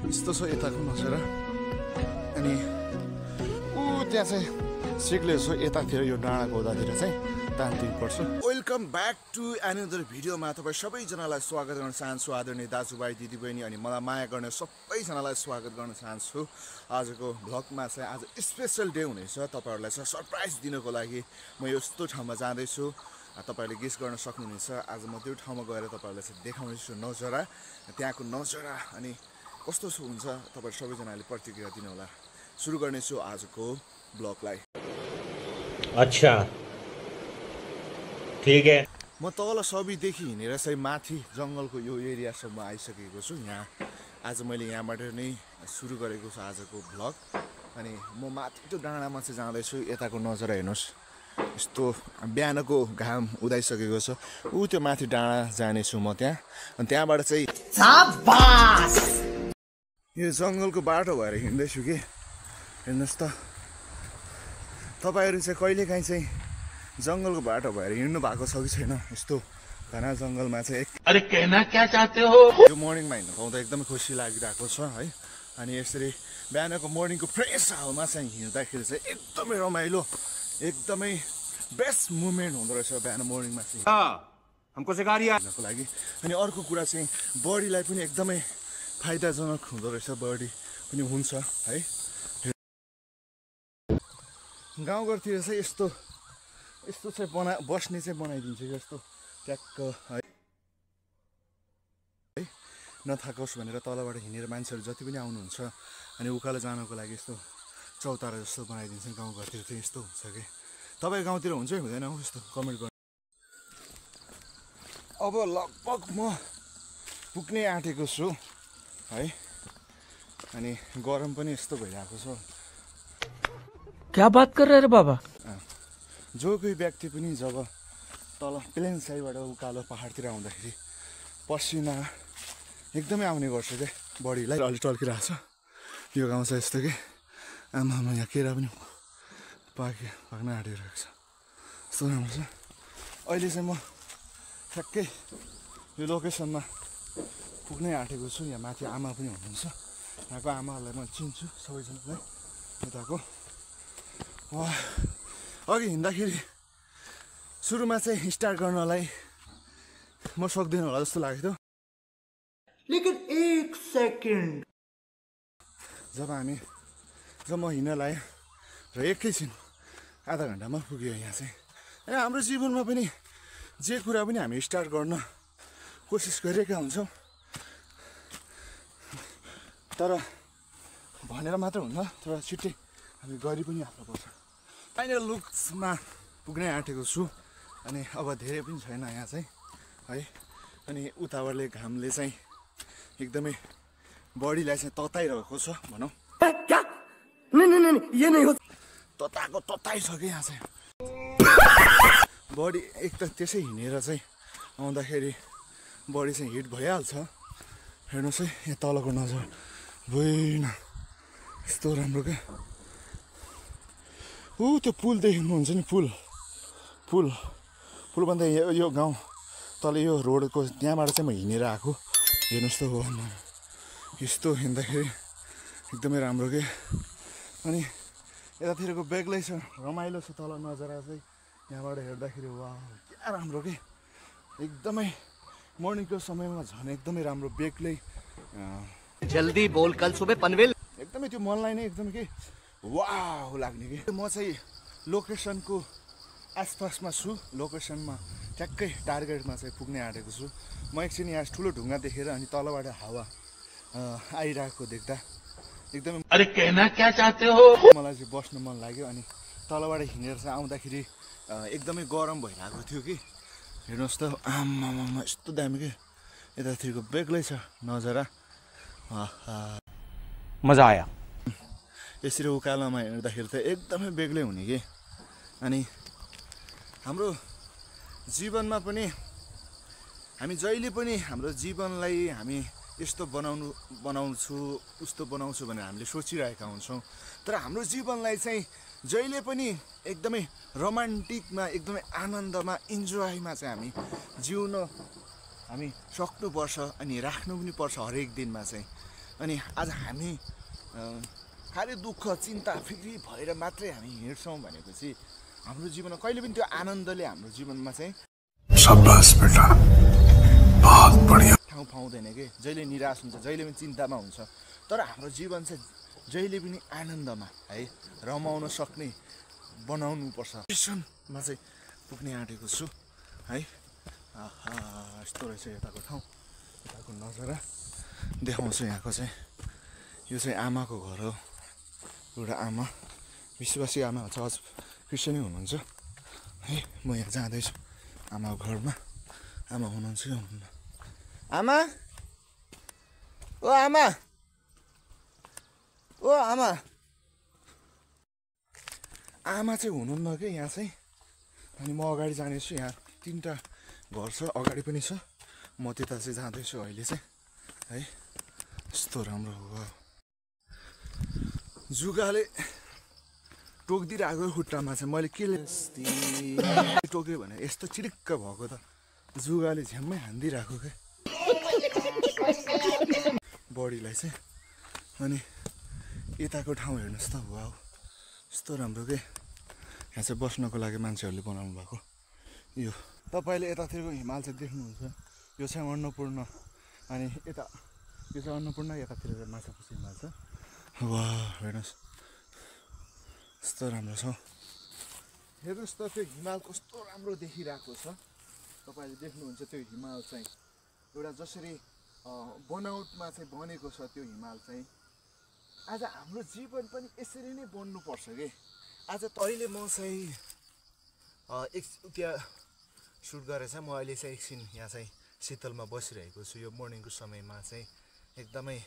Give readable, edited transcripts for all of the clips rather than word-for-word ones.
यस्तो छ यताको नजरा अनि ऊ त्यहाँ चाहिँ सिक्ले छ यतातिर यो डाँडाको उतातिर चाहिँ तान्तिङ पर्छ। वेलकम ब्याक टु एनदर भिडियोमा तपाईँ सबैजनालाई स्वागत गर्न चाहन्छु। आदरणीय दाजुभाइ दिदीबहिनी अनि मलाई माया गर्ने सबैजनालाई स्वागत गर्न चाहन्छु। आजको भ्लगमा चाहिँ आज स्पेसल डे हुनेछ। तपाईँहरूलाई चाहिँ सरप्राइज दिनको लागि म यस्तो ठाउँमा जाँदैछु। तपाईँहरूले गेस गर्न सक्नुहुनेछ। आज म त्यो ठाउँमा गएर तपाईँहरूलाई चाहिँ देखाउनेछु नजारा, त्यहाँको नजारा अनि कस्तो हुन्छ तपाईँ सबैजनाले प्रतिक्रिया दिनुहोला। सुरु गर्नेछु आजको ब्लगलाई। अच्छा ठीक है। म तल सबैदेखि हिँडेर चाहिँ माथि जङ्गलको यो एरियासम्म आइसकेको छु। यहाँ आज मैले यहाँबाट नै सुरु गरेको छु आजको भ्लग। अनि म माथि त्यो डाँडामा चाहिँ जाँदैछु। यताको नजारा हेर्नुहोस्, यस्तो बिहानको घाम उदाइसकेको छ। ऊ त्यो माथि डाँडा जानेछु म त्यहाँ। अनि त्यहाँबाट चाहिँ यो जङ्गलको बाटो भएर हिँड्दैछु कि हेर्नुहोस् त। तपाईँहरू चाहिँ कहिलेकाहीँ चाहिँ जङ्गलको बाटो भएर हिँड्नु भएको छ कि छैन? यस्तो घना जङ्गलमा चाहिँ अरे कहना क्या चाहते हो? यो मर्निङमा हिँड्नु पाउँदा एकदमै खुसी लागिरहेको छ है। अनि यसरी बिहानको मर्निङको फ्रेस हावामा चाहिँ हिँड्दाखेरि चाहिँ एकदमै रमाइलो, एकदमै बेस्ट मुभमेन्ट हुँदो रहेछ बिहान मर्निङमा चाहिँ हमको सिखा दिया हिँड्नको लागि। अनि अर्को कुरा चाहिँ बडीलाई पनि एकदमै फाइदाजनक हुँदो रहेछ, बडी पनि हुन्छ है। गाउँघरतिर चाहिँ यस्तो चाहिँ बस्ने चाहिँ बनाइदिन्छ कि यस्तो ट्याक्क है, नथाकोस् भनेर तलबाट हिँडेर मान्छेहरू जति पनि आउनुहुन्छ अनि उकालो जानको लागि यस्तो चौतारा जस्तो बनाइदिन्छ। गाउँघरतिर चाहिँ यस्तो हुन्छ कि तपाईँ गाउँतिर हुन्छ कि हुँदैन यस्तो कमेन्ट गर्नु। अब लगभग म पुग्नै आँटेको छु है। अनि गरम पनि यस्तो भइरहेको छ। क्या बात कर रहे रे बाबा? जो कोही व्यक्ति पनि जब तल प्लेन साइडबाट उकालो पहाडतिर आउँदाखेरि पसिना एकदमै आउने गर्छ क्या बडीलाई। अलिक टल्किरहेको छ यो गाउँ चाहिँ यस्तो कि आमामा यहाँ केरा पनि पाक्न आँटिरहेको छ। यस्तो राम्रो छ। अहिले चाहिँ म ठ्याक्कै यो लोकेसनमा पुग्नै आँटेको छु। यहाँ माथि आमा पनि हुनुहुन्छ। यहाँको आमाहरूलाई म चिन्छु सबैजनालाई। यताको अघि हिँड्दाखेरि सुरुमा चाहिँ स्टार्ट गर्नलाई म सक्दिनँ होला जस्तो लाग्यो थियो। लेकिन एक सेकेन्ड जब म हिँड्न लाग्यो र एकैछिन आधा घन्टामा पुग्यो यहाँ चाहिँ। अनि हाम्रो जीवनमा पनि जे कुरा पनि हामी स्टार्ट गर्न कोसिस गरिरहेका हुन्छौँ, तर भनेर मात्र हुन्न, तर छिट्टै हामी गरी पनि हाल्नुपर्छ। फाइनल लुक्समा पुग्नै आँटेको छु। अनि अब धेरै पनि छैन यहाँ चाहिँ है। अनि उतावरले घामले चाहिँ एकदमै बडीलाई चाहिँ तताइरहेको छ भनौँ। तताएको तताइसक्यो यहाँ चाहिँ बडी। एक त त्यसै हिँडेर चाहिँ आउँदाखेरि बडी चाहिँ हिट भइहाल्छ। हेर्नुहोस् है यहाँ तलको नजर होइन यस्तो राम्रो क्या। ऊ त्यो पुल देख्नुहुन्छ नि, पुलभन्दा यो गाउँ तल यो रोडको त्यहाँबाट चाहिँ म हिँडेर आएको। हेर्नुहोस् त हो यस्तो हिँड्दाखेरि एकदमै राम्रो के। अनि यतातिरको बेग्लै छ, रमाइलो छ तल नजरा चाहिँ यहाँबाट हेर्दाखेरि। वाह क्या राम्रो के, एकदमै मर्निङको समयमा झन् एकदमै राम्रो बेग्लै। जल्दी बोल, कल सुबह पनवेल। एकदमै त्यो मनलाई नै एकदमै के वाह लाग्ने कि। म चाहिँ लोकेसनको आसपासमा छु। लोकेसनमा ट्याक्कै टार्गेटमा चाहिँ पुग्ने आँटेको छु। म एकछिन यहाँ ठुलो ढुङ्गा देखेर अनि तलबाट हावा आइरहेको देख्दा एकदमै अरे कहना क्या चाहते हो? मलाई चाहिँ बस्न मन लाग्यो। अनि तलबाट हिँडेर चाहिँ आउँदाखेरि एकदमै गरम भइरहेको थियो कि। हेर्नुहोस् त आमामा यस्तो दामी के। यतातिरको बेग्लै छ नजरा। मजा आया। यसरी उकालोमा हिँड्दाखेरि त एकदमै बेग्लै हुने कि। अनि हाम्रो जीवनमा पनि हामी जहिले पनि हाम्रो जीवनलाई हामी यस्तो बनाउँछु उस्तो बनाउँछु भनेर हामीले सोचिरहेका हुन्छौँ। तर हाम्रो जीवनलाई चाहिँ जहिले पनि एकदमै रोमान्टिकमा, एकदमै आनन्दमा, इन्जोयमा चाहिँ हामी जिउन हामी सक्नुपर्छ अनि राख्नु पनि पर्छ हरेक दिनमा चाहिँ। अनि आज हामी खालि दुःख चिन्ता फिक्री भएर मात्रै हामी हिँड्छौँ भनेपछि हाम्रो जीवनमा कहिले पनि त्यो आनन्दले हाम्रो जीवनमा चाहिँ शाबाश बेटा बहुत बढिया ठाउँ पाउँदैन कि जहिले निराश हुन्छ जहिले पनि चिन्तामा हुन्छ तर हाम्रो जीवन चाहिँ जहिले पनि आनन्दमा है रमाउन सक्ने बनाउनुपर्छ स्टेसनमा चाहिँ पुग्ने आँटेको छु है यस्तो रहेछ यताको ठाउँ यताको नजारा देखाउँछु यहाँको चाहिँ यो चाहिँ आमाको घर हो एउटा आमा विश्वासी आमा चर्च क्रिस्चियनै हुनुहुन्छ है म यहाँ जाँदैछु आमाको घरमा आमा हुनुहुन्छ कि हुनुहुन्न आमा ओ आमा ओ आमा आमा चाहिँ हुनुहुन्न कि यहाँ चाहिँ अनि म अगाडि जानेछु यहाँ 3टा घर छ अगाडि पनि छ म त्यता चाहिँ जाँदैछु अहिले चाहिँ है यस्तो राम्रो हो जुगाले टोकिदिरहेको खुट्टामा चाहिँ मैले के टोक्यो भने यस्तो चिडिक्क भएको त जुगाले झ्याम्मै हानिदिरहेको क्या बडीलाई चाहिँ अनि यताको ठाउँ हेर्नुहोस् त वाउ यस्तो राम्रो के यहाँ चाहिँ बस्नको लागि मान्छेहरूले बनाउनु भएको यो तपाईँले यतातिरको हिमाल चाहिँ देख्नुहुन्छ यो चाहिँ अन्नपूर्ण अनि यता यो चाहिँ अन्नपूर्ण यतातिर चाहिँ माछापुछी हिमाल छ वा हेर्नुहोस् यस्तो राम्रो छ हेर्नुहोस् त त्यो हिमाल कस्तो राम्रो देखिरहेको छ तपाईँले देख्नुहुन्छ त्यो हिमाल चाहिँ एउटा जसरी बनावटमा चाहिँ बनेको छ त्यो हिमाल चाहिँ आज हाम्रो जीवन पनि यसरी नै बन्नुपर्छ कि आज अहिले म चाहिँ त्यहाँ सुट गरेर चाहिँ म अहिले चाहिँ एकछिन यहाँ चाहिँ शीतलमा बसिरहेको छु यो मर्निङको समयमा चाहिँ एकदमै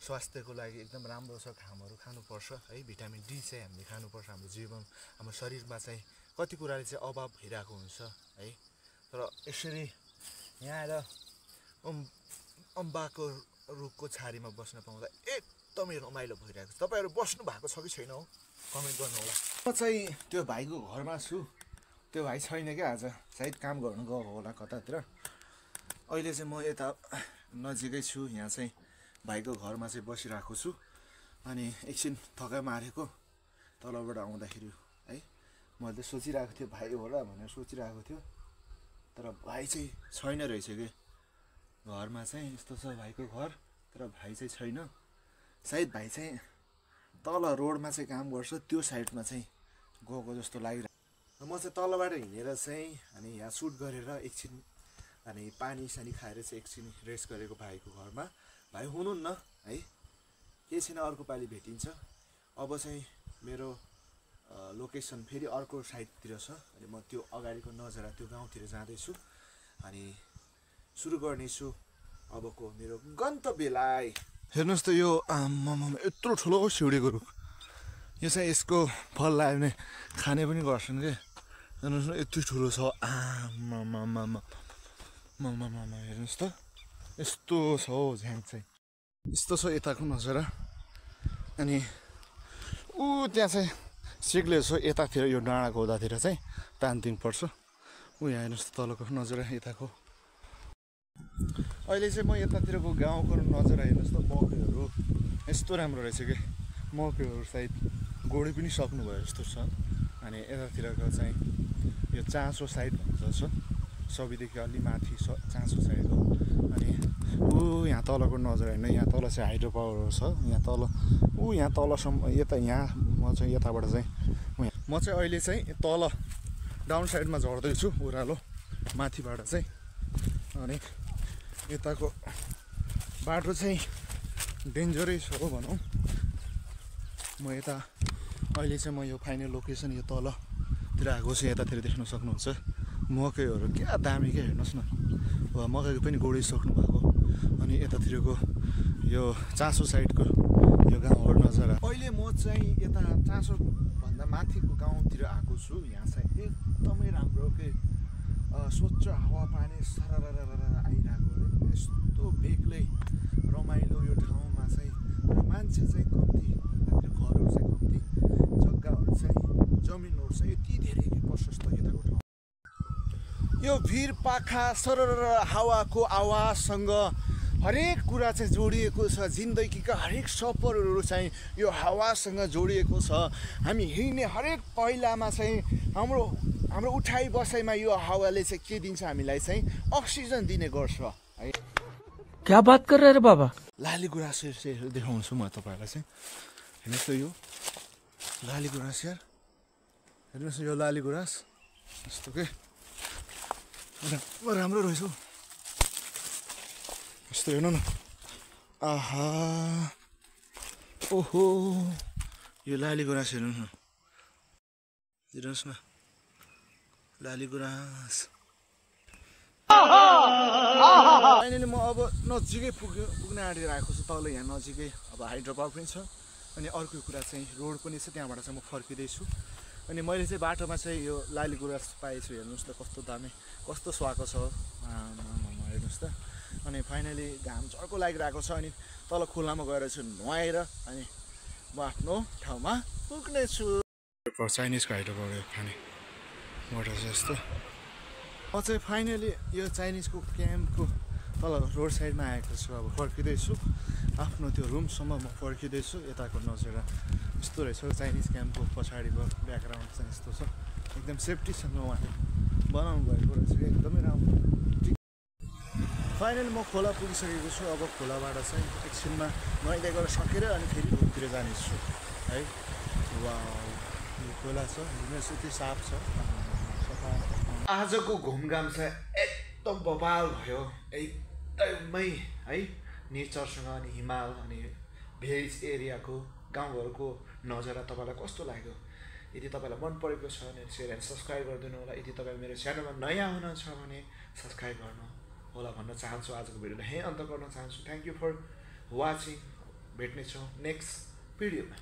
स्वास्थ्यको लागि एकदम राम्रो छ घामहरू खानुपर्छ है भिटामिन डी चाहिँ हामीले खानुपर्छ हाम्रो जीवन हाम्रो शरीरमा चाहिँ कति कुराले चाहिँ अभाव भइरहेको हुन्छ है तर यसरी यहाँ आएर अम्बाको रुखको छारीमा बस्न पाउँदा एकदमै रमाइलो भइरहेको छ तपाईँहरू बस्नु भएको छ कि छैन हो कमेन्ट गर्नु होला म चाहिँ त्यो भाइको घरमा छु त्यो भाइ छैन क्या आज सायद काम गर्नु गएको होला कतातिर अहिले चाहिँ म यता नजिकै छु यहाँ चाहिँ भाइको घरमा चाहिँ बसिरहेको छु अनि एकछिन थकाइ मारेको तलबाट आउँदाखेरि है मैले त सोचिरहेको थिएँ भाइ होला भनेर सोचिरहेको थियो तर भाइ चाहिँ छैन रहेछ कि घरमा चाहिँ यस्तो छ भाइको घर तर भाइ चाहिँ छैन सायद भाइ चाहिँ तल रोडमा चाहिँ काम गर्छ त्यो साइडमा चाहिँ गएको जस्तो लागिरहेको म चाहिँ तलबाट हिँडेर चाहिँ अनि यहाँ सुट गरेर एकछिन अनि पानी सानी खाएर चाहिँ एकछिन रेस्ट गरेको भाइको घरमा भाइ हुनुहुन्न है केही छैन अर्को पालि भेटिन्छ अब चाहिँ मेरो लोकेसन फेरि अर्को साइडतिर छ अनि म त्यो अगाडिको नजारा त्यो गाउँतिर जाँदैछु अनि सुरु गर्नेछु अबको मेरो गन्तव्यलाई हेर्नुहोस् त यो यत्रो ठुलो सिउडीको रुख यो चाहिँ यसको फल लाग्यो भने खाने पनि गर्छन् के हेर्नुहोस् न यति ठुलो छ हेर्नुहोस् त यस्तो छ हौ झ्याङ चाहिँ यस्तो छ यताको नजारा अनि त्यहाँ चाहिँ सिक्ले छ यतातिर यो डाँडाको उतातिर चाहिँ तानतिङ पर्छ यहाँ हेर्नुहोस् त तलको नजारा यताको अहिले चाहिँ म यतातिरको गाउँको नजारा हेर्नुहोस् त मकैहरू यस्तो राम्रो रहेछ कि मकैहरू सायद गोडी पनि सक्नुभयो जस्तो छ अनि यतातिरको चाहिँ यो चाँसो साइड भन्छ सबैदेखि अलि माथि चाँसो साइड हो अनि यहाँ तलको नजर होइन यहाँ तल चाहिँ हाइड्रो पावर छ यहाँ तल यहाँ तलसम्म यता यहाँ म चाहिँ यताबाट चाहिँ म चाहिँ अहिले चाहिँ तल डाउन साइडमा झर्दैछु ओह्रालो माथिबाट चाहिँ अनि यताको बाटो चाहिँ डेन्जरै छ हो भनौँ म यता अहिले चाहिँ म यो फाइनल लोकेसन यो तलतिर आएको छु यतातिर देख्न सक्नुहुन्छ मकैहरू क्या दामी क्या हेर्नुहोस् न मकैको पनि गोडिसक्नु भएको अनि यतातिरको यो चाँसो साइडको यो गाउँहरू नजारा अहिले म चाहिँ यता चाँसोभन्दा माथिको गाउँतिर आएको छु यहाँ चाहिँ एकदमै राम्रो के स्वच्छ हावापानी सरर आइरहेको यस्तो बेग्लै रमाइलो यो ठाउँमा चाहिँ तर मान्छे चाहिँ कम्ती घरहरू चाहिँ कम्ती जग्गाहरू चाहिँ जमिनहरू चाहिँ यति धेरै प्रशस्त यताको ठाउँ यो भिर पाखा सरर हावाको आवाजसँग हरेक कुरा चाहिँ जोडिएको छ। जिन्दगीका हरेक सफरहरू चाहिँ यो हावासँग जोडिएको छ। हामी हिँड्ने हरेक पहिलामा चाहिँ हाम्रो उठाइ बसाइमा यो हावाले चाहिँ के दिन्छ हामीलाई चाहिँ अक्सिजन दिने गर्छ है। क्या बात कर रहे हैं रे बाबा? लाली गुराँसहरू देखाउँछु म तपाईँलाई चाहिँ। हेर्नुहोस् त यो लाली गुराँस यार, हेर्नुहोस् यो लाली गुराँस यस्तो के राम्रो रहेछ हौ। यस्तो हेर्नु न, आहा ओहो यो लाली गुराँस हेर्नु न, हेर्नुहोस् न लाली गुराँस। फाइनली म अब नजिकै पुग्न आँटिरहेको छु। तल यहाँ नजिकै अब हाइड्रो पावर पनि छ। अनि अर्को कुरा चाहिँ रोड पनि छ, त्यहाँबाट चाहिँ म फर्किँदैछु। अनि मैले चाहिँ बाटोमा चाहिँ यो लाली गुराँस पाएछु। हेर्नुहोस् त कस्तो दामी, कस्तो स्वाको छ हेर्नुहोस् त। अनि फाइनली घाम चर्को लागिरहेको छ। अनि तल खोलामा गएर चाहिँ नुहाएर अनि म आफ्नो ठाउँमा पुग्नेछु। चाइनिजको हाइड्रो पावर खाने मोटर छ यस्तो। म चाहिँ फाइनली यो चाइनिजको क्याम्पको तल रोड साइडमा आएको छु। अब फर्किँदैछु आफ्नो त्यो रुमसम्म म फर्किँदैछु। यताको नजर यस्तो रहेछ चाइनिज क्याम्पको पछाडिको ब्याकग्राउन्ड चाहिँ यस्तो छ। एकदम सेफ्टीसँग उहाँले बनाउनु भएको रहेछ, एकदमै राम्रो। फाइनली म खोला पुगिसकेको छु। अब खोलाबाट चाहिँ एकछिनमा नुहाइदै गरेर सकेर अनि फेरि रुमतिर जानेछु है। वा यो खोला छ, हेर्नुहोस् यति साफ छ, सफा। आजको घुमघाम चाहिँ एकदम बवाल भयो, एकदमै है। नेचरसँग अनि हिमाल अनि भिलेज एरियाको गाउँघरको नजारा तपाईँलाई कस्तो लाग्यो? यदि तपाईँलाई मन परेको छ भने सेयर एन्ड सब्सक्राइब गरिदिनु होला। यदि तपाईँ मेरो च्यानलमा नयाँ हुनुहुन्छ भने सब्सक्राइब गर्नु होला भन्न चाहन्छु। आजको भिडियोलाई यहीँ अन्त गर्न चाहन्छु। Thank you for watching. भेट्नेछौँ नेक्स्ट भिडियोमा।